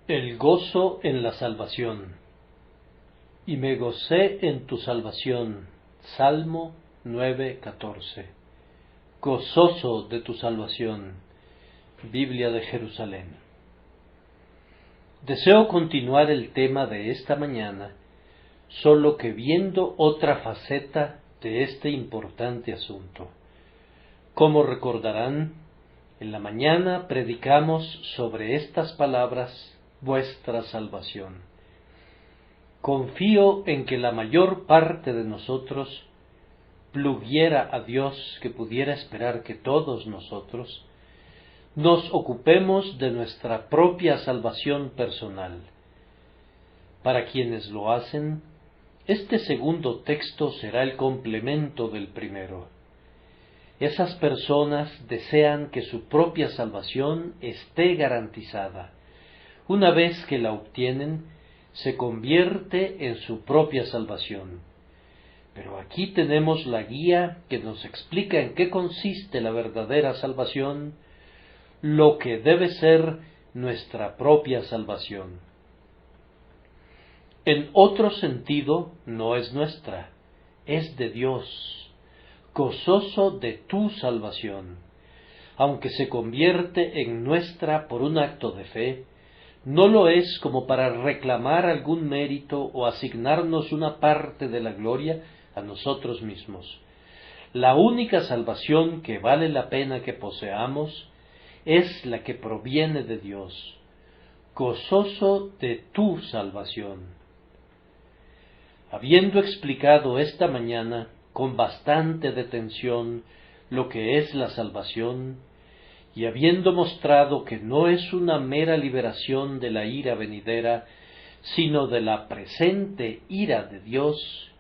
El gozo en la salvación. Y me gocé en tu salvación. Salmo 9:14. Gozoso de tu salvación. Biblia de Jerusalén. Deseo continuar el tema de esta mañana, solo que viendo otra faceta de este importante asunto. Como recordarán, en la mañana predicamos sobre estas palabras, vuestra salvación. Confío en que la mayor parte de nosotros pluguiera a Dios que pudiera esperar que todos nosotros nos ocupemos de nuestra propia salvación personal. Para quienes lo hacen, este segundo texto será el complemento del primero. Esas personas desean que su propia salvación esté garantizada. Una vez que la obtienen, se convierte en su propia salvación. Pero aquí tenemos la guía que nos explica en qué consiste la verdadera salvación, lo que debe ser nuestra propia salvación. En otro sentido, no es nuestra, es de Dios, gozoso de tu salvación. Aunque se convierte en nuestra por un acto de fe, no lo es como para reclamar algún mérito o asignarnos una parte de la gloria a nosotros mismos. La única salvación que vale la pena que poseamos es la que proviene de Dios, gozoso de tu salvación. Habiendo explicado esta mañana con bastante detención lo que es la salvación, y habiendo mostrado que no es una mera liberación de la ira venidera, sino de la presente ira de Dios,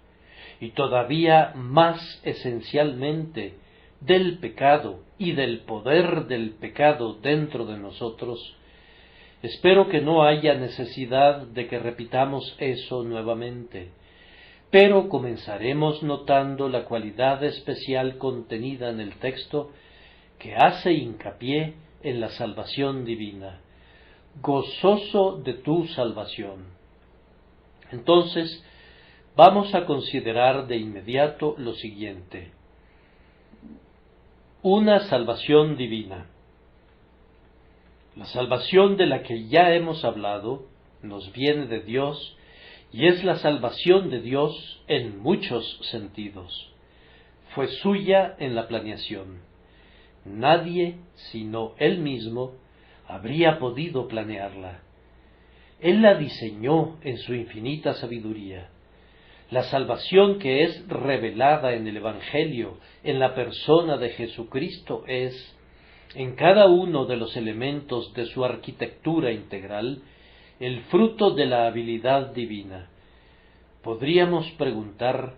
y todavía más esencialmente del pecado y del poder del pecado dentro de nosotros, espero que no haya necesidad de que repitamos eso nuevamente, pero comenzaremos notando la cualidad especial contenida en el texto que hace hincapié en la salvación divina, gozoso de tu salvación. Entonces, vamos a considerar de inmediato lo siguiente. Una salvación divina. La salvación de la que ya hemos hablado nos viene de Dios y es la salvación de Dios en muchos sentidos. Fue suya en la planeación. Nadie, sino Él mismo, habría podido planearla. Él la diseñó en su infinita sabiduría. La salvación que es revelada en el Evangelio, en la persona de Jesucristo, es, en cada uno de los elementos de su arquitectura integral, el fruto de la habilidad divina. Podríamos preguntar,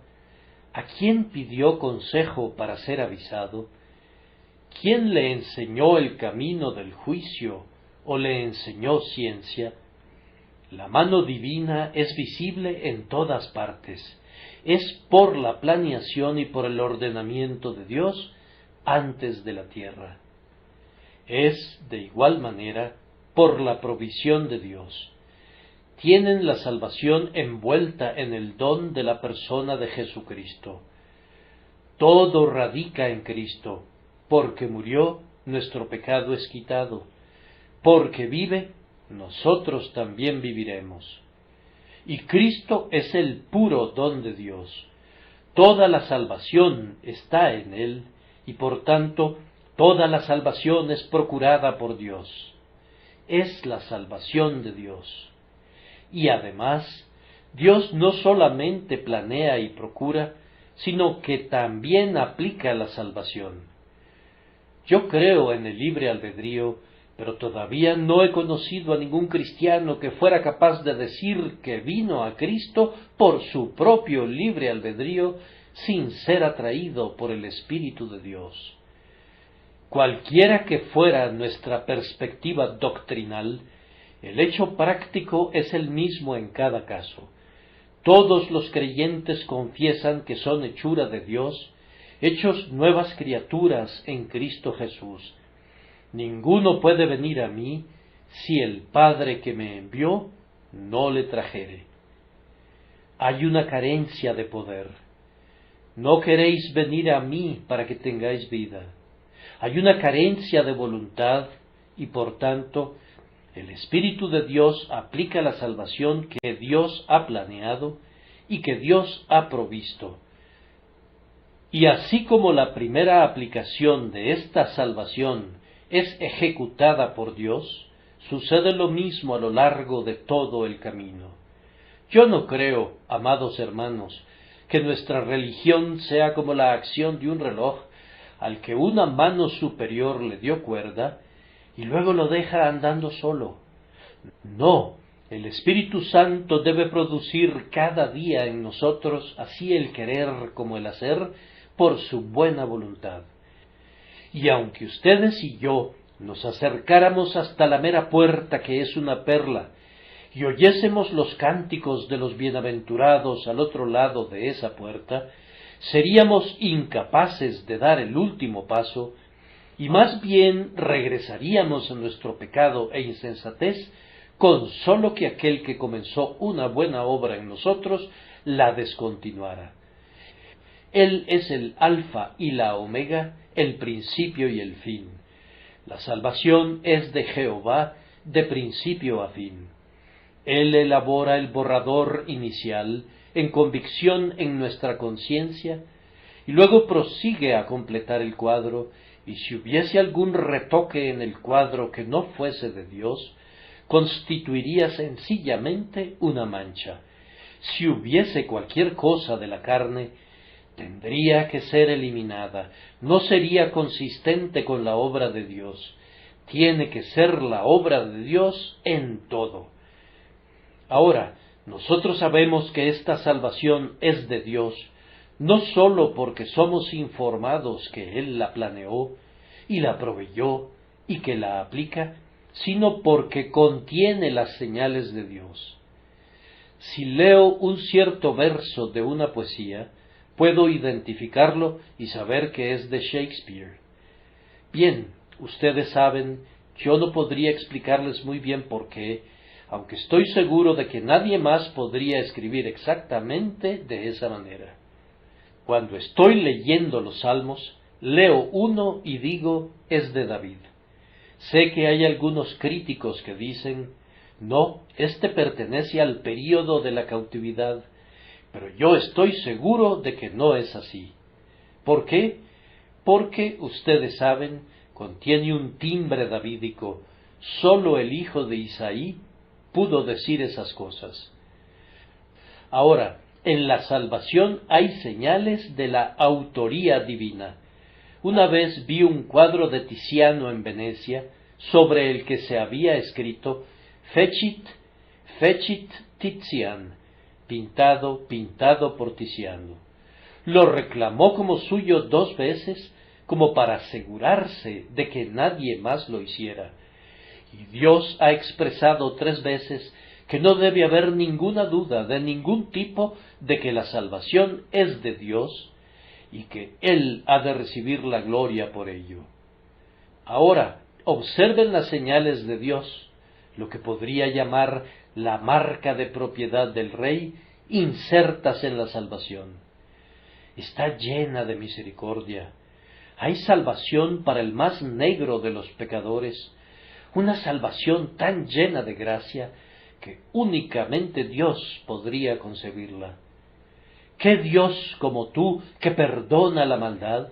¿a quién pidió consejo para ser avisado? ¿Quién le enseñó el camino del juicio o le enseñó ciencia? La mano divina es visible en todas partes. Es por la planeación y por el ordenamiento de Dios antes de la tierra. Es, de igual manera, por la provisión de Dios. Tienen la salvación envuelta en el don de la persona de Jesucristo. Todo radica en Cristo. Porque murió, nuestro pecado es quitado. Porque vive, nosotros también viviremos. Y Cristo es el puro don de Dios. Toda la salvación está en Él, y por tanto, toda la salvación es procurada por Dios. Es la salvación de Dios. Y además, Dios no solamente planea y procura, sino que también aplica la salvación. Yo creo en el libre albedrío, pero todavía no he conocido a ningún cristiano que fuera capaz de decir que vino a Cristo por su propio libre albedrío sin ser atraído por el Espíritu de Dios. Cualquiera que fuera nuestra perspectiva doctrinal, el hecho práctico es el mismo en cada caso. Todos los creyentes confiesan que son hechura de Dios, hechos nuevas criaturas en Cristo Jesús. Ninguno puede venir a mí si el Padre que me envió no le trajere. Hay una carencia de poder. No queréis venir a mí para que tengáis vida. Hay una carencia de voluntad y por tanto el Espíritu de Dios aplica la salvación que Dios ha planeado y que Dios ha provisto. Y así como la primera aplicación de esta salvación es ejecutada por Dios, sucede lo mismo a lo largo de todo el camino. Yo no creo, amados hermanos, que nuestra religión sea como la acción de un reloj al que una mano superior le dio cuerda y luego lo deja andando solo. No, el Espíritu Santo debe producir cada día en nosotros así el querer como el hacer por su buena voluntad. Y aunque ustedes y yo nos acercáramos hasta la mera puerta que es una perla, y oyésemos los cánticos de los bienaventurados al otro lado de esa puerta, seríamos incapaces de dar el último paso, y más bien regresaríamos a nuestro pecado e insensatez, con sólo que aquel que comenzó una buena obra en nosotros la descontinuara. Él es el alfa y la omega, el principio y el fin. La salvación es de Jehová de principio a fin. Él elabora el borrador inicial en convicción en nuestra conciencia y luego prosigue a completar el cuadro, y si hubiese algún retoque en el cuadro que no fuese de Dios, constituiría sencillamente una mancha. Si hubiese cualquier cosa de la carne, tendría que ser eliminada, no sería consistente con la obra de Dios. Tiene que ser la obra de Dios en todo. Ahora, nosotros sabemos que esta salvación es de Dios, no sólo porque somos informados que Él la planeó y la proveyó y que la aplica, sino porque contiene las señales de Dios. Si leo un cierto verso de una poesía, puedo identificarlo y saber que es de Shakespeare. Bien, ustedes saben, yo no podría explicarles muy bien por qué, aunque estoy seguro de que nadie más podría escribir exactamente de esa manera. Cuando estoy leyendo los Salmos, leo uno y digo, es de David. Sé que hay algunos críticos que dicen, no, este pertenece al período de la cautividad, pero yo estoy seguro de que no es así. ¿Por qué? Porque, ustedes saben, contiene un timbre davídico. Sólo el hijo de Isaí pudo decir esas cosas. Ahora, en la salvación hay señales de la autoría divina. Una vez vi un cuadro de Tiziano en Venecia, sobre el que se había escrito Fecit Tizian, pintado por Tiziano. Lo reclamó como suyo 2 veces, como para asegurarse de que nadie más lo hiciera. Y Dios ha expresado 3 veces que no debe haber ninguna duda de ningún tipo de que la salvación es de Dios y que Él ha de recibir la gloria por ello. Ahora, observen las señales de Dios, lo que podría llamar la marca de propiedad del Rey, insertas en la salvación. Está llena de misericordia. Hay salvación para el más negro de los pecadores, una salvación tan llena de gracia que únicamente Dios podría concebirla. ¿Qué Dios como tú que perdona la maldad?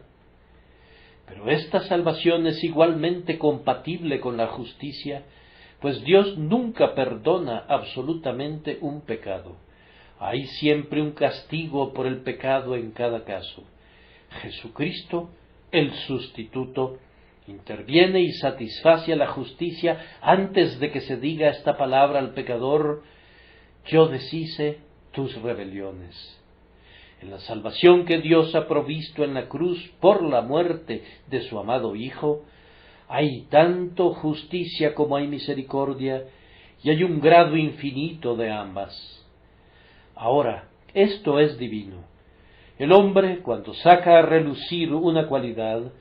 Pero esta salvación es igualmente compatible con la justicia, pues Dios nunca perdona absolutamente un pecado. Hay siempre un castigo por el pecado en cada caso. Jesucristo, el sustituto, interviene y satisface a la justicia antes de que se diga esta palabra al pecador: yo deshice tus rebeliones. En la salvación que Dios ha provisto en la cruz por la muerte de su amado Hijo, hay tanto justicia como hay misericordia, y hay un grado infinito de ambas. Ahora, esto es divino. El hombre, cuando saca a relucir una cualidad,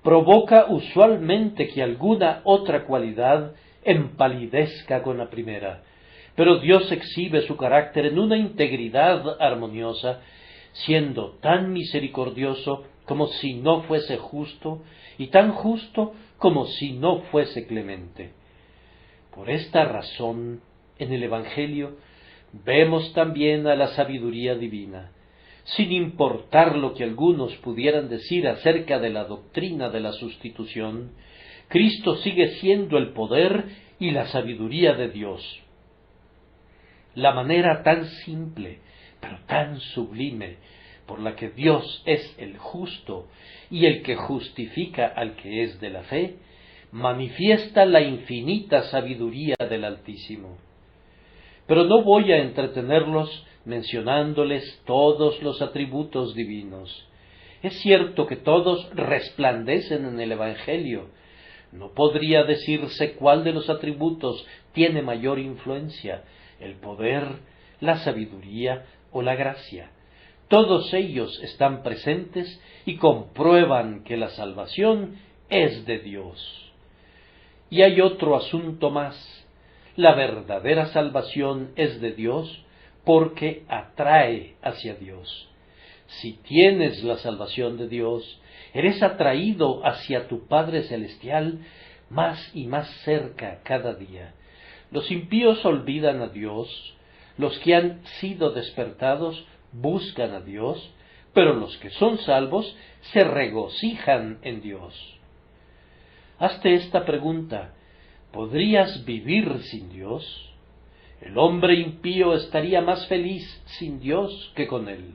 provoca usualmente que alguna otra cualidad empalidezca con la primera, pero Dios exhibe su carácter en una integridad armoniosa, siendo tan misericordioso como si no fuese justo, y tan justo como si no fuese clemente. Por esta razón, en el Evangelio, vemos también a la sabiduría divina, sin importar lo que algunos pudieran decir acerca de la doctrina de la sustitución. Cristo sigue siendo el poder y la sabiduría de Dios. La manera tan simple, pero tan sublime, por la que Dios es el justo y el que justifica al que es de la fe, manifiesta la infinita sabiduría del Altísimo. Pero no voy a entretenerlos mencionándoles todos los atributos divinos. Es cierto que todos resplandecen en el Evangelio. No podría decirse cuál de los atributos tiene mayor influencia, el poder, la sabiduría o la gracia. Todos ellos están presentes y comprueban que la salvación es de Dios. Y hay otro asunto más. La verdadera salvación es de Dios porque atrae hacia Dios. Si tienes la salvación de Dios, eres atraído hacia tu Padre Celestial más y más cerca cada día. Los impíos olvidan a Dios, los que han sido despertados buscan a Dios, pero los que son salvos se regocijan en Dios. Hazte esta pregunta: ¿podrías vivir sin Dios? El hombre impío estaría más feliz sin Dios que con él.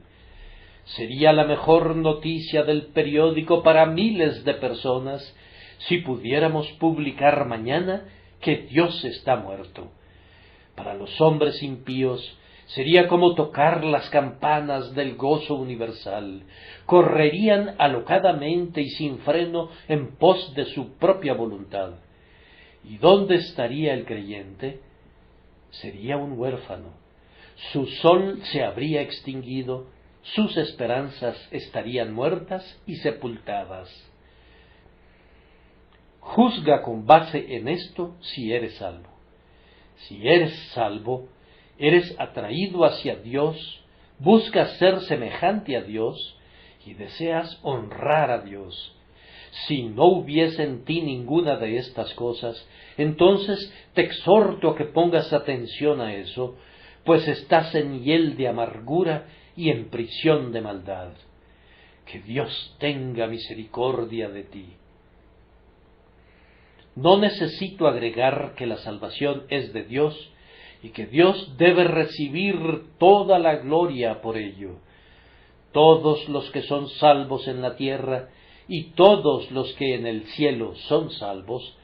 Sería la mejor noticia del periódico para miles de personas si pudiéramos publicar mañana que Dios está muerto. Para los hombres impíos sería como tocar las campanas del gozo universal. Correrían alocadamente y sin freno en pos de su propia voluntad. ¿Y dónde estaría el creyente? Sería un huérfano. Su sol se habría extinguido, sus esperanzas estarían muertas y sepultadas. Juzga con base en esto si eres salvo. Si eres salvo, eres atraído hacia Dios, buscas ser semejante a Dios y deseas honrar a Dios. Si no hubiese en ti ninguna de estas cosas, entonces te exhorto a que pongas atención a eso, pues estás en hiel de amargura y en prisión de maldad. Que Dios tenga misericordia de ti. No necesito agregar que la salvación es de Dios y que Dios debe recibir toda la gloria por ello. Todos los que son salvos en la tierra y todos los que en el cielo son salvos,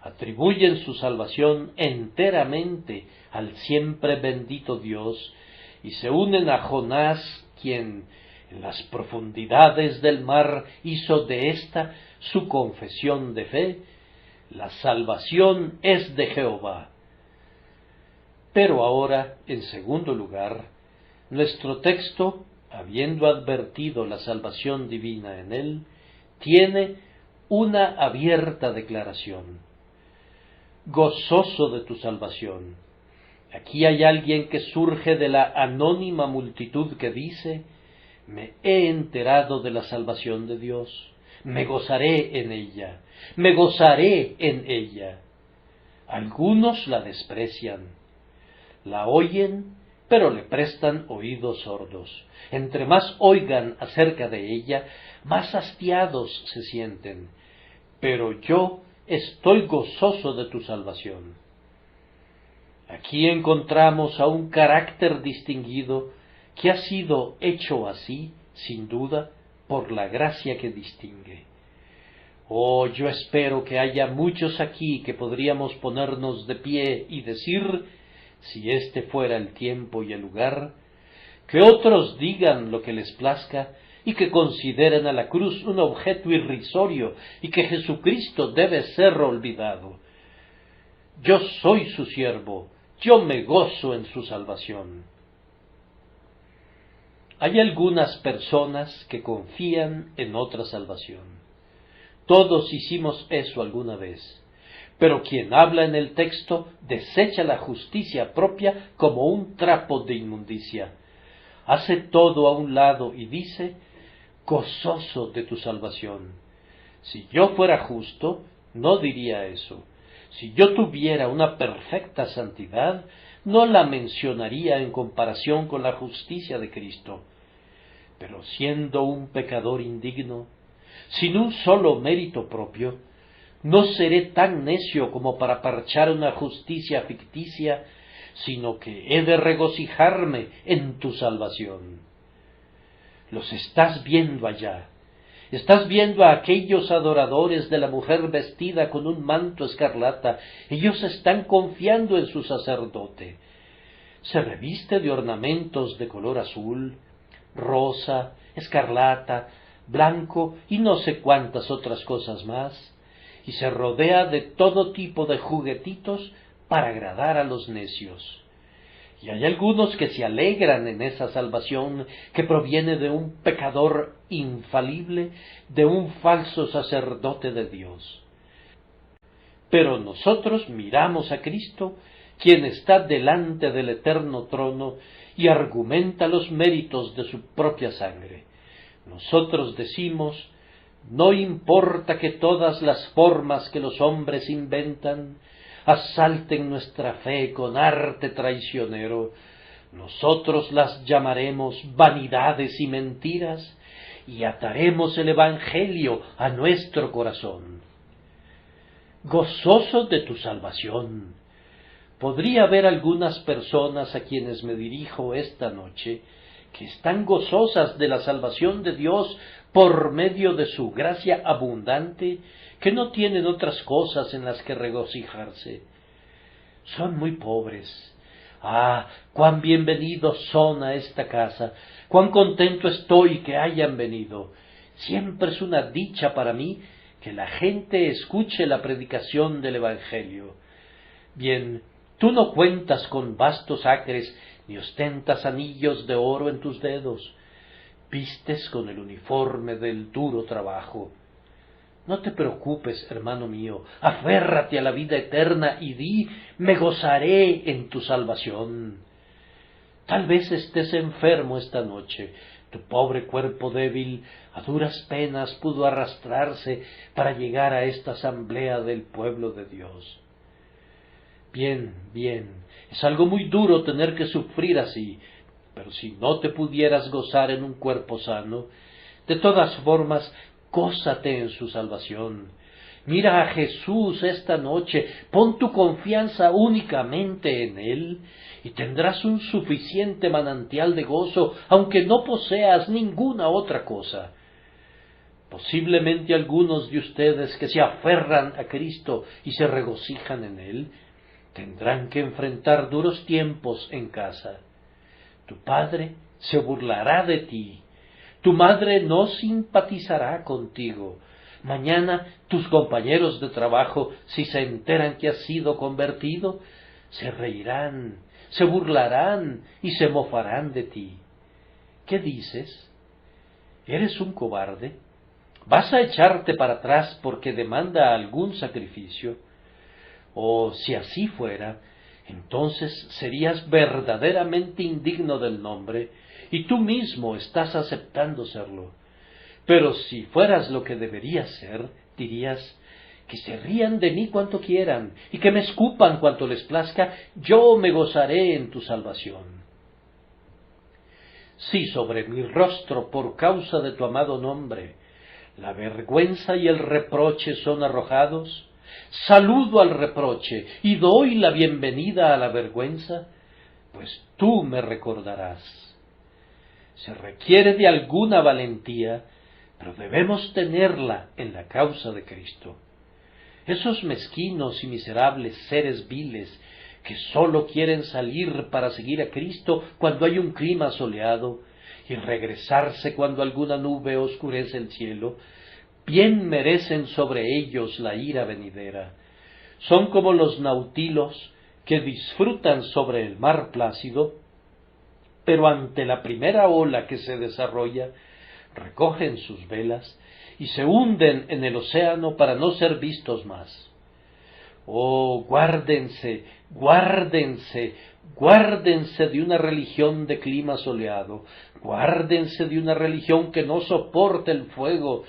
atribuyen su salvación enteramente al siempre bendito Dios y se unen a Jonás, quien en las profundidades del mar hizo de ésta su confesión de fe: la salvación es de Jehová. Pero ahora, en segundo lugar, nuestro texto, habiendo advertido la salvación divina en él, tiene una abierta declaración: gozoso de tu salvación. Aquí hay alguien que surge de la anónima multitud que dice: me he enterado de la salvación de Dios, me gozaré en ella, me gozaré en ella. Algunos la desprecian, la oyen, pero le prestan oídos sordos. Entre más oigan acerca de ella, más hastiados se sienten. Pero yo estoy gozoso de tu salvación. Aquí encontramos a un carácter distinguido que ha sido hecho así, sin duda, por la gracia que distingue. Oh, yo espero que haya muchos aquí que podríamos ponernos de pie y decir, si este fuera el tiempo y el lugar, que otros digan lo que les plazca y que consideren a la cruz un objeto irrisorio y que Jesucristo debe ser olvidado. Yo soy su siervo, yo me gozo en su salvación. Hay algunas personas que confían en otra salvación. Todos hicimos eso alguna vez, pero quien habla en el texto desecha la justicia propia como un trapo de inmundicia. Hace todo a un lado y dice, gozoso de tu salvación. Si yo fuera justo, no diría eso. Si yo tuviera una perfecta santidad, no la mencionaría en comparación con la justicia de Cristo. Pero siendo un pecador indigno, sin un solo mérito propio, no seré tan necio como para parchar una justicia ficticia, sino que he de regocijarme en tu salvación. Los estás viendo allá. Estás viendo a aquellos adoradores de la mujer vestida con un manto escarlata. Ellos están confiando en su sacerdote. Se reviste de ornamentos de color azul, rosa, escarlata, blanco y no sé cuántas otras cosas más, y se rodea de todo tipo de juguetitos para agradar a los necios. Y hay algunos que se alegran en esa salvación que proviene de un pecador infalible, de un falso sacerdote de Dios. Pero nosotros miramos a Cristo, quien está delante del eterno trono y argumenta los méritos de su propia sangre. Nosotros decimos, no importa que todas las formas que los hombres inventan asalten nuestra fe con arte traicionero, nosotros las llamaremos vanidades y mentiras, y ataremos el Evangelio a nuestro corazón. Gozoso de tu salvación. Podría haber algunas personas a quienes me dirijo esta noche que están gozosas de la salvación de Dios por medio de su gracia abundante, que no tienen otras cosas en las que regocijarse. Son muy pobres. Ah, cuán bienvenidos son a esta casa, cuán contento estoy que hayan venido. Siempre es una dicha para mí que la gente escuche la predicación del Evangelio. Bien, tú no cuentas con vastos acres, ni ostentas anillos de oro en tus dedos. Vistes con el uniforme del duro trabajo. No te preocupes, hermano mío, aférrate a la vida eterna y di, me gozaré en tu salvación. Tal vez estés enfermo esta noche, tu pobre cuerpo débil a duras penas pudo arrastrarse para llegar a esta asamblea del pueblo de Dios. Bien, es algo muy duro tener que sufrir así, pero si no te pudieras gozar en un cuerpo sano, de todas formas, gózate en su salvación. Mira a Jesús esta noche, pon tu confianza únicamente en Él, y tendrás un suficiente manantial de gozo, aunque no poseas ninguna otra cosa. Posiblemente algunos de ustedes que se aferran a Cristo y se regocijan en Él, tendrán que enfrentar duros tiempos en casa. Tu padre se burlará de ti. Tu madre no simpatizará contigo. Mañana tus compañeros de trabajo, si se enteran que has sido convertido, se reirán, se burlarán y se mofarán de ti. ¿Qué dices? ¿Eres un cobarde? ¿Vas a echarte para atrás porque demanda algún sacrificio? O si así fuera, entonces serías verdaderamente indigno del nombre, y tú mismo estás aceptando serlo. Pero si fueras lo que deberías ser, dirías, que se rían de mí cuanto quieran, y que me escupan cuanto les plazca, yo me gozaré en tu salvación. Si sobre mi rostro, por causa de tu amado nombre, la vergüenza y el reproche son arrojados, saludo al reproche y doy la bienvenida a la vergüenza, pues tú me recordarás. Se requiere de alguna valentía, pero debemos tenerla en la causa de Cristo. Esos mezquinos y miserables seres viles que sólo quieren salir para seguir a Cristo cuando hay un clima soleado y regresarse cuando alguna nube oscurece el cielo, bien merecen sobre ellos la ira venidera. Son como los nautilos que disfrutan sobre el mar plácido, pero ante la primera ola que se desarrolla, recogen sus velas y se hunden en el océano para no ser vistos más. Oh, guárdense, guárdense, guárdense de una religión de clima soleado, guárdense de una religión que no soporte el fuego.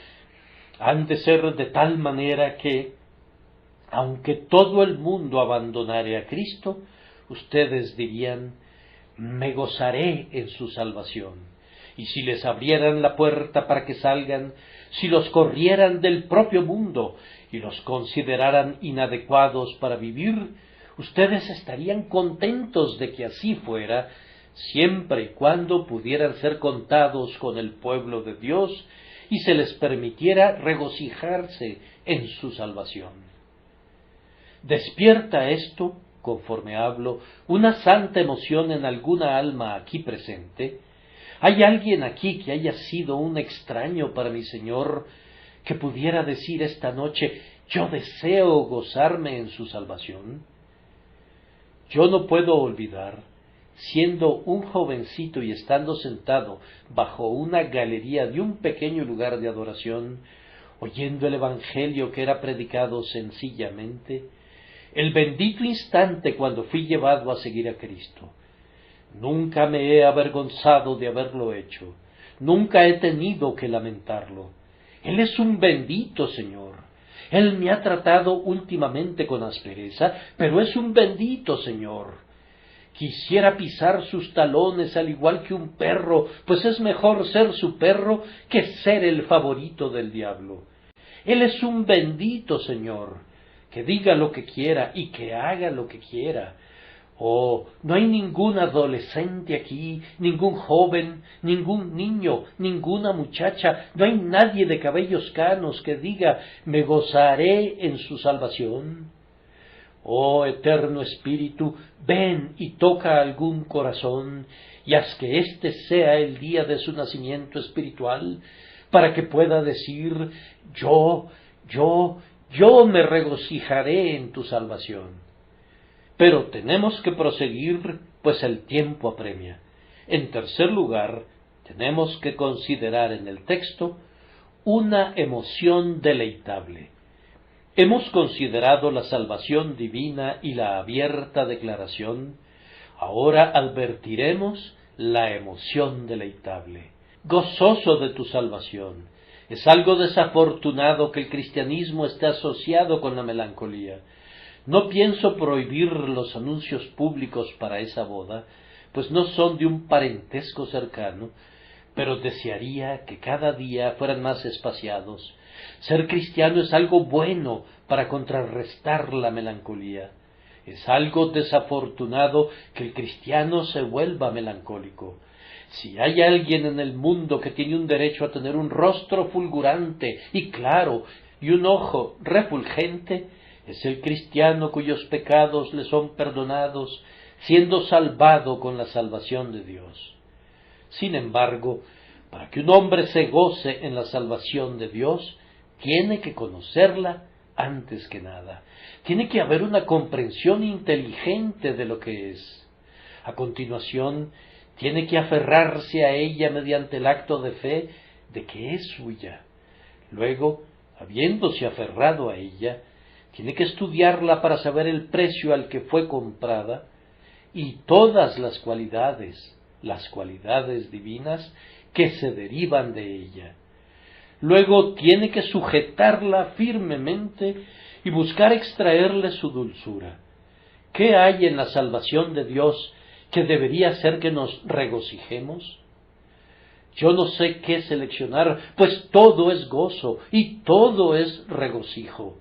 Han de ser de tal manera que, aunque todo el mundo abandonare a Cristo, ustedes dirían: me gozaré en su salvación. Y si les abrieran la puerta para que salgan, si los corrieran del propio mundo y los consideraran inadecuados para vivir, ustedes estarían contentos de que así fuera, siempre y cuando pudieran ser contados con el pueblo de Dios y se les permitiera regocijarse en su salvación. ¿Despierta esto, conforme hablo, una santa emoción en alguna alma aquí presente? ¿Hay alguien aquí que haya sido un extraño para mi Señor, que pudiera decir esta noche: yo deseo gozarme en su salvación? Yo no puedo olvidar, siendo un jovencito y estando sentado bajo una galería de un pequeño lugar de adoración, oyendo el Evangelio que era predicado sencillamente, el bendito instante cuando fui llevado a seguir a Cristo. Nunca me he avergonzado de haberlo hecho, nunca he tenido que lamentarlo. Él es un bendito Señor. Él me ha tratado últimamente con aspereza, pero es un bendito Señor. Quisiera pisar sus talones al igual que un perro, pues es mejor ser su perro que ser el favorito del diablo. Él es un bendito Señor, que diga lo que quiera y que haga lo que quiera. Oh, no hay ningún adolescente aquí, ningún joven, ningún niño, ninguna muchacha, no hay nadie de cabellos canos que diga: me gozaré en su salvación. Oh, eterno Espíritu, ven y toca algún corazón, y haz que este sea el día de su nacimiento espiritual, para que pueda decir: yo me regocijaré en tu salvación. Pero tenemos que proseguir, pues el tiempo apremia. En tercer lugar, tenemos que considerar en el texto una emoción deleitable. Hemos considerado la salvación divina y la abierta declaración. Ahora advertiremos la emoción deleitable. Gozoso de tu salvación. Es algo desafortunado que el cristianismo esté asociado con la melancolía. No pienso prohibir los anuncios públicos para esa boda, pues no son de un parentesco cercano, pero desearía que cada día fueran más espaciados. Ser cristiano es algo bueno para contrarrestar la melancolía. Es algo desafortunado que el cristiano se vuelva melancólico. Si hay alguien en el mundo que tiene un derecho a tener un rostro fulgurante y claro y un ojo refulgente, es el cristiano cuyos pecados le son perdonados, siendo salvado con la salvación de Dios. Sin embargo, para que un hombre se goce en la salvación de Dios, tiene que conocerla antes que nada. Tiene que haber una comprensión inteligente de lo que es. A continuación, tiene que aferrarse a ella mediante el acto de fe de que es suya. Luego, habiéndose aferrado a ella, tiene que estudiarla para saber el precio al que fue comprada y todas las cualidades divinas que se derivan de ella. Luego tiene que sujetarla firmemente y buscar extraerle su dulzura. ¿Qué hay en la salvación de Dios que debería hacer que nos regocijemos? Yo no sé qué seleccionar, pues todo es gozo y todo es regocijo.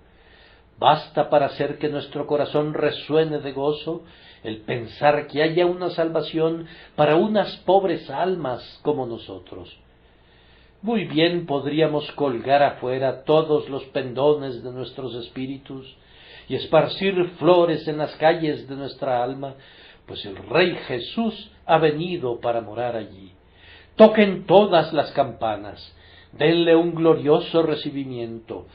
Basta para hacer que nuestro corazón resuene de gozo el pensar que haya una salvación para unas pobres almas como nosotros. Muy bien podríamos colgar afuera todos los pendones de nuestros espíritus y esparcir flores en las calles de nuestra alma, pues el Rey Jesús ha venido para morar allí. Toquen todas las campanas, denle un glorioso recibimiento.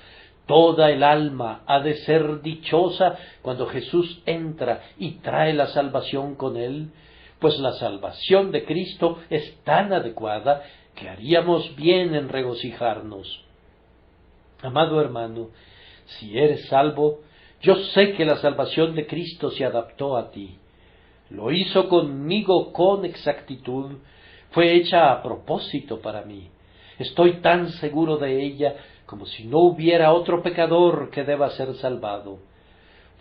Toda el alma ha de ser dichosa cuando Jesús entra y trae la salvación con él, pues la salvación de Cristo es tan adecuada que haríamos bien en regocijarnos. Amado hermano, si eres salvo, Yo sé que la salvación de Cristo se adaptó a ti. Lo hizo conmigo con exactitud, fue hecha a propósito para mí. Estoy tan seguro de ella como si no hubiera otro pecador que deba ser salvado.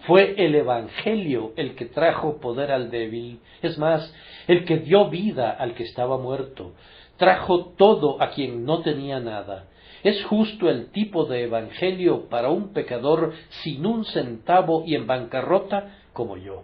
Fue el Evangelio el que trajo poder al débil, es más, el que dio vida al que estaba muerto, trajo todo a quien no tenía nada. Es justo el tipo de Evangelio para un pecador sin un centavo y en bancarrota como yo.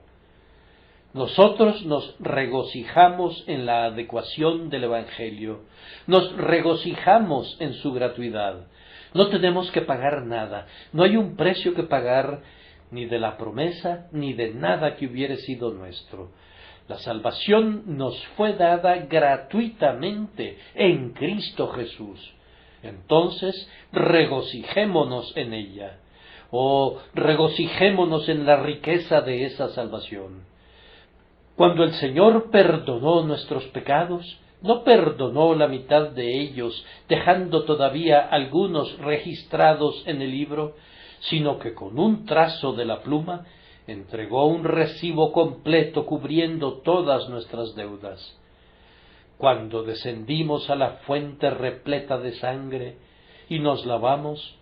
Nosotros nos regocijamos en la adecuación del Evangelio, nos regocijamos en su gratuidad. No tenemos que pagar nada, no hay un precio que pagar, ni de la promesa, ni de nada que hubiere sido nuestro. La salvación nos fue dada gratuitamente en Cristo Jesús. Entonces, regocijémonos en ella, o regocijémonos en la riqueza de esa salvación. Cuando el Señor perdonó nuestros pecados, no perdonó la mitad de ellos, dejando todavía algunos registrados en el libro, sino que con un trazo de la pluma entregó un recibo completo cubriendo todas nuestras deudas. Cuando descendimos a la fuente repleta de sangre y nos lavamos,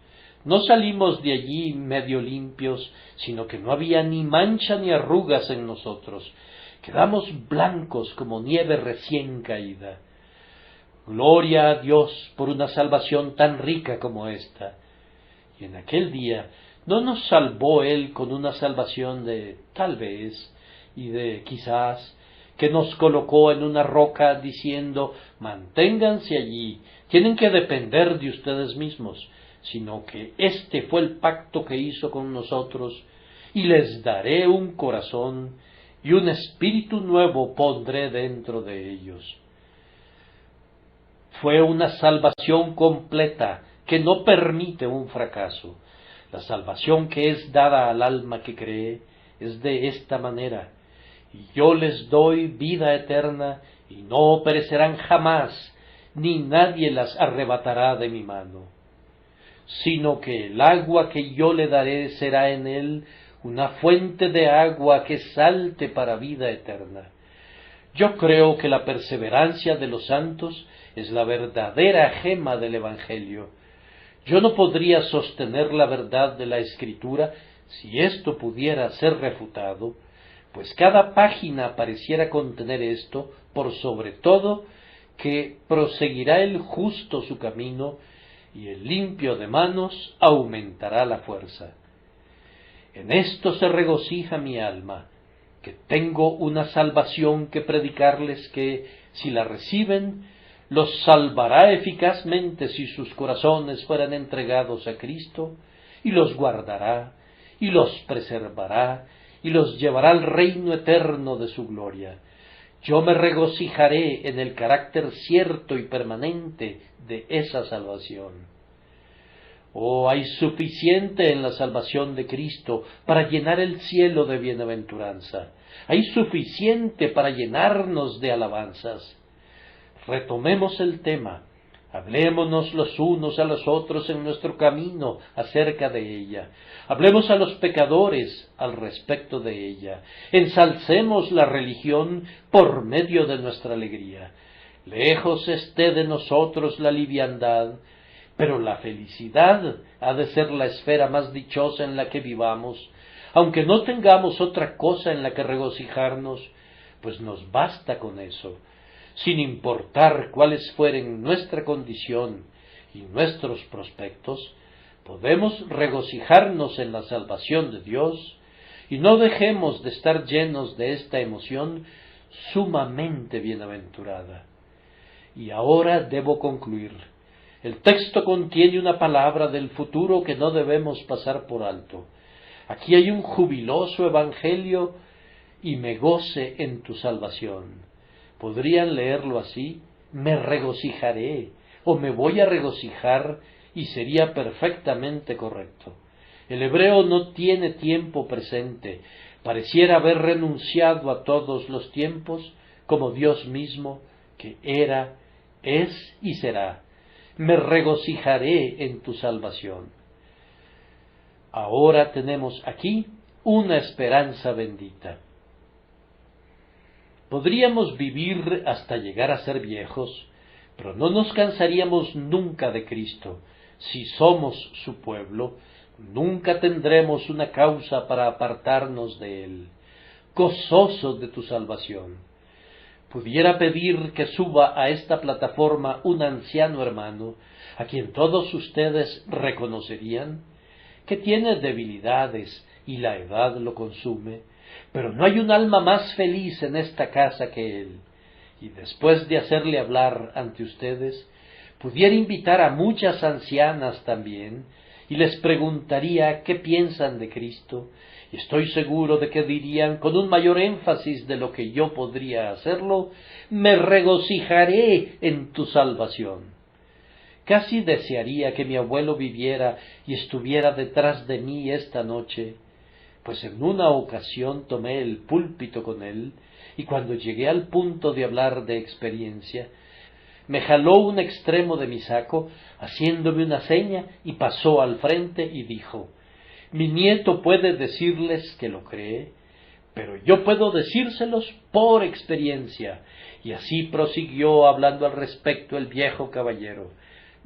no salimos de allí medio limpios, sino que no había ni mancha ni arrugas en nosotros. Quedamos blancos como nieve recién caída. Gloria a Dios por una salvación tan rica como esta. Y en aquel día no nos salvó Él con una salvación de tal vez y de quizás, que nos colocó en una roca diciendo, manténganse allí, tienen que depender de ustedes mismos, sino que este fue el pacto que hizo con nosotros, y les daré un corazón, y un espíritu nuevo pondré dentro de ellos. Fue una salvación completa que no permite un fracaso. La salvación que es dada al alma que cree es de esta manera: y yo les doy vida eterna, y no perecerán jamás, ni nadie las arrebatará de mi mano. Sino que el agua que yo le daré será en él una fuente de agua que salte para vida eterna. Yo creo que la perseverancia de los santos es la verdadera gema del Evangelio. Yo no podría sostener la verdad de la Escritura si esto pudiera ser refutado, pues cada página pareciera contener esto, por sobre todo, que proseguirá el justo su camino, y el limpio de manos aumentará la fuerza. En esto se regocija mi alma, que tengo una salvación que predicarles que, si la reciben, los salvará eficazmente si sus corazones fueran entregados a Cristo, y los guardará, y los preservará, y los llevará al reino eterno de su gloria. Yo me regocijaré en el carácter cierto y permanente de esa salvación. Oh, hay suficiente en la salvación de Cristo para llenar el cielo de bienaventuranza. Hay suficiente para llenarnos de alabanzas. Retomemos el tema. Hablémonos los unos a los otros en nuestro camino acerca de ella. Hablemos a los pecadores al respecto de ella. Ensalcemos la religión por medio de nuestra alegría. Lejos esté de nosotros la liviandad, pero la felicidad ha de ser la esfera más dichosa en la que vivamos, aunque no tengamos otra cosa en la que regocijarnos, pues nos basta con eso. Sin importar cuáles fueren nuestra condición y nuestros prospectos, podemos regocijarnos en la salvación de Dios, y no dejemos de estar llenos de esta emoción sumamente bienaventurada. Y ahora debo concluir. El texto contiene una palabra del futuro que no debemos pasar por alto. Aquí hay un jubiloso evangelio: y me goce en tu salvación. Podrían leerlo así: me regocijaré, o me voy a regocijar, y sería perfectamente correcto. El hebreo no tiene tiempo presente, pareciera haber renunciado a todos los tiempos, como Dios mismo, que era, es y será. Me regocijaré en tu salvación. Ahora tenemos aquí una esperanza bendita. Podríamos vivir hasta llegar a ser viejos, pero no nos cansaríamos nunca de Cristo. Si somos su pueblo, nunca tendremos una causa para apartarnos de Él. Gozosos de tu salvación. Pudiera pedir que suba a esta plataforma un anciano hermano, a quien todos ustedes reconocerían, que tiene debilidades y la edad lo consume, pero no hay un alma más feliz en esta casa que él. Y después de hacerle hablar ante ustedes, pudiera invitar a muchas ancianas también, y les preguntaría qué piensan de Cristo, y estoy seguro de que dirían con un mayor énfasis de lo que yo podría hacerlo: me regocijaré en tu salvación. Casi desearía que mi abuelo viviera y estuviera detrás de mí esta noche, pues en una ocasión tomé el púlpito con él, y cuando llegué al punto de hablar de experiencia, me jaló un extremo de mi saco, haciéndome una seña, y pasó al frente y dijo: mi nieto puede decirles que lo cree, pero yo puedo decírselos por experiencia. Y así prosiguió hablando al respecto el viejo caballero.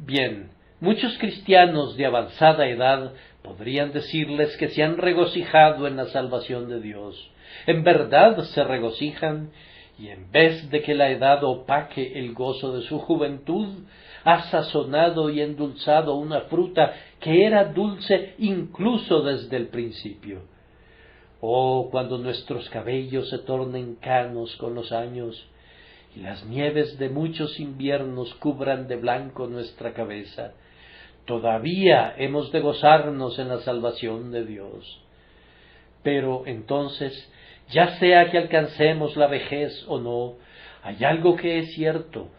Bien, muchos cristianos de avanzada edad podrían decirles que se han regocijado en la salvación de Dios. En verdad se regocijan, y en vez de que la edad opaque el gozo de su juventud, ha sazonado y endulzado una fruta que era dulce incluso desde el principio. Oh, cuando nuestros cabellos se tornen canos con los años, y las nieves de muchos inviernos cubran de blanco nuestra cabeza, todavía hemos de gozarnos en la salvación de Dios. Pero entonces, ya sea que alcancemos la vejez o no, hay algo que es cierto: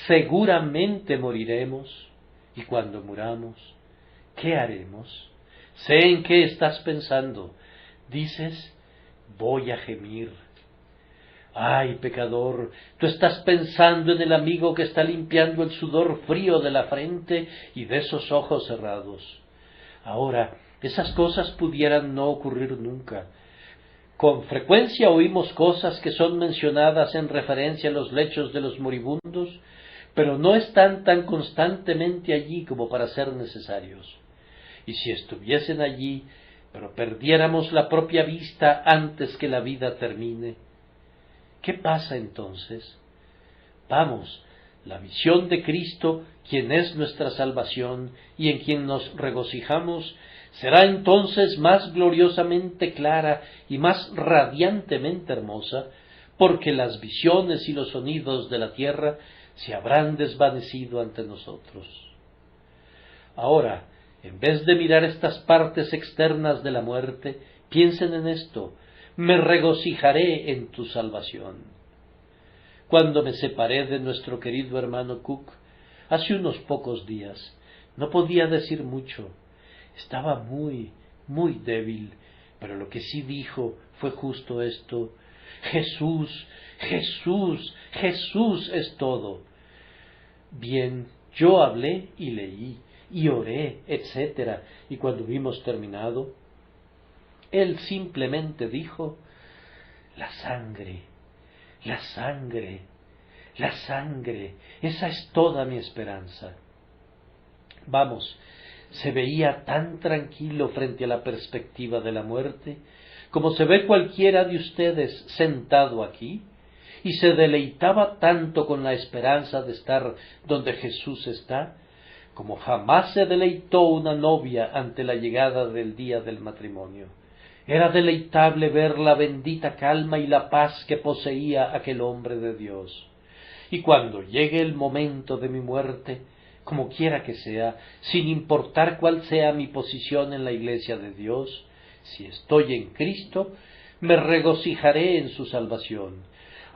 seguramente moriremos. Y cuando muramos, ¿qué haremos? Sé en qué estás pensando. Dices: voy a gemir. Ay, pecador, tú estás pensando en el amigo que está limpiando el sudor frío de la frente y de esos ojos cerrados. Ahora, esas cosas pudieran no ocurrir nunca. Con frecuencia oímos cosas que son mencionadas en referencia a los lechos de los moribundos, pero no están tan constantemente allí como para ser necesarios. Y si estuviesen allí, pero perdiéramos la propia vista antes que la vida termine, ¿qué pasa entonces? Vamos, la visión de Cristo, quien es nuestra salvación y en quien nos regocijamos, será entonces más gloriosamente clara y más radiantemente hermosa, porque las visiones y los sonidos de la tierra se habrán desvanecido ante nosotros. Ahora, en vez de mirar estas partes externas de la muerte, piensen en esto: me regocijaré en tu salvación. Cuando me separé de nuestro querido hermano Cook, hace unos pocos días, no podía decir mucho. Estaba muy débil, pero lo que sí dijo fue justo esto: Jesús, Jesús, Jesús es todo. Bien, yo hablé y leí, y oré, etc., y cuando hubimos terminado, él simplemente dijo: la sangre, la sangre, la sangre, esa es toda mi esperanza. Vamos, se veía tan tranquilo frente a la perspectiva de la muerte, como se ve cualquiera de ustedes sentado aquí, y se deleitaba tanto con la esperanza de estar donde Jesús está, como jamás se deleitó una novia ante la llegada del día del matrimonio. Era deleitable ver la bendita calma y la paz que poseía aquel hombre de Dios. Y cuando llegue el momento de mi muerte, como quiera que sea, sin importar cuál sea mi posición en la Iglesia de Dios, si estoy en Cristo, me regocijaré en su salvación.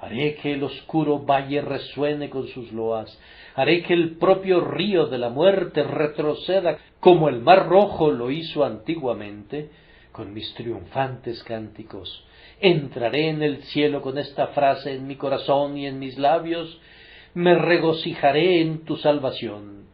Haré que el oscuro valle resuene con sus loas. Haré que el propio río de la muerte retroceda como el mar Rojo lo hizo antiguamente, con mis triunfantes cánticos. Entraré en el cielo con esta frase en mi corazón y en mis labios: me regocijaré en tu salvación.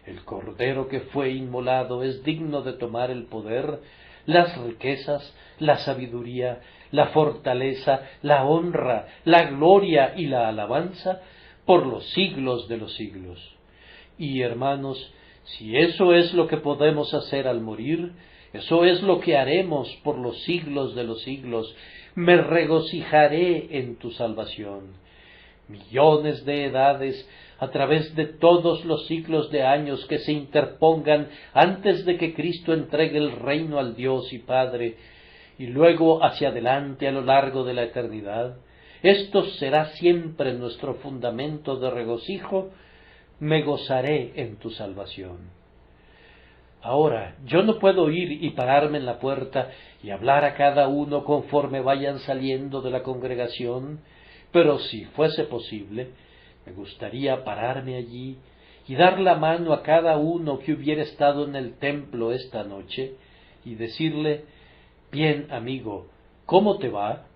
El Cordero que fue inmolado es digno de tomar el poder, las riquezas, la sabiduría, la fortaleza, la honra, la gloria y la alabanza por los siglos de los siglos. Y hermanos, si eso es lo que podemos hacer al morir, eso es lo que haremos por los siglos de los siglos. Me regocijaré en tu salvación. Millones de edades, a través de todos los siglos de años que se interpongan antes de que Cristo entregue el reino al Dios y Padre, y luego hacia adelante a lo largo de la eternidad, esto será siempre nuestro fundamento de regocijo. Me gozaré en tu salvación. Ahora, yo no puedo ir y pararme en la puerta y hablar a cada uno conforme vayan saliendo de la congregación, pero si fuese posible, me gustaría pararme allí y dar la mano a cada uno que hubiera estado en el templo esta noche y decirle: bien, amigo, ¿cómo te va?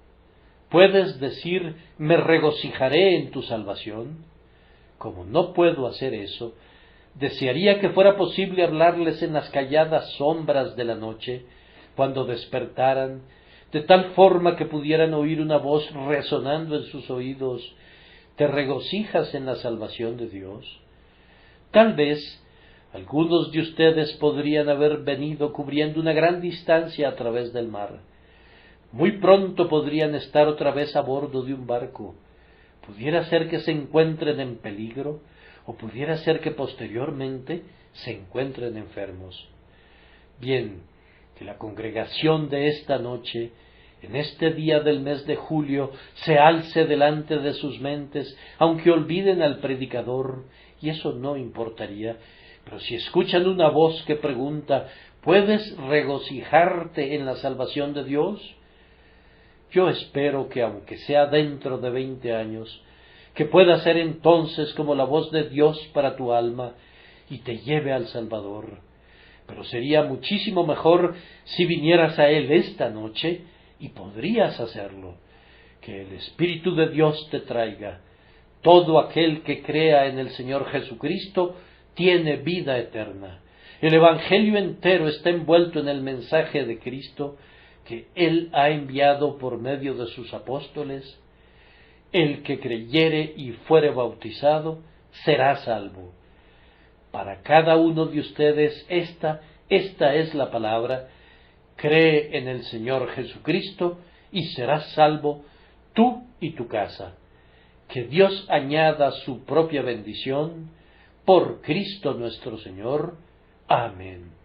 ¿Puedes decir: me regocijaré en tu salvación? Como no puedo hacer eso, desearía que fuera posible hablarles en las calladas sombras de la noche, cuando despertaran, de tal forma que pudieran oír una voz resonando en sus oídos: ¿te regocijas en la salvación de Dios? Tal vez algunos de ustedes podrían haber venido cubriendo una gran distancia a través del mar. Muy pronto podrían estar otra vez a bordo de un barco. Pudiera ser que se encuentren en peligro, o pudiera ser que posteriormente se encuentren enfermos. Bien, que la congregación de esta noche, en este día del mes de julio, se alce delante de sus mentes, aunque olviden al predicador, y eso no importaría, pero si escuchan una voz que pregunta: ¿puedes regocijarte en la salvación de Dios? Yo espero que, aunque sea dentro de 20 años, que pueda ser entonces como la voz de Dios para tu alma y te lleve al Salvador. Pero sería muchísimo mejor si vinieras a Él esta noche, y podrías hacerlo. Que el Espíritu de Dios te traiga. Todo aquel que crea en el Señor Jesucristo tiene vida eterna. El Evangelio entero está envuelto en el mensaje de Cristo que Él ha enviado por medio de sus apóstoles. El que creyere y fuere bautizado será salvo. Para cada uno de ustedes esta es la palabra: cree en el Señor Jesucristo y serás salvo, tú y tu casa. Que Dios añada su propia bendición por Cristo nuestro Señor. Amén.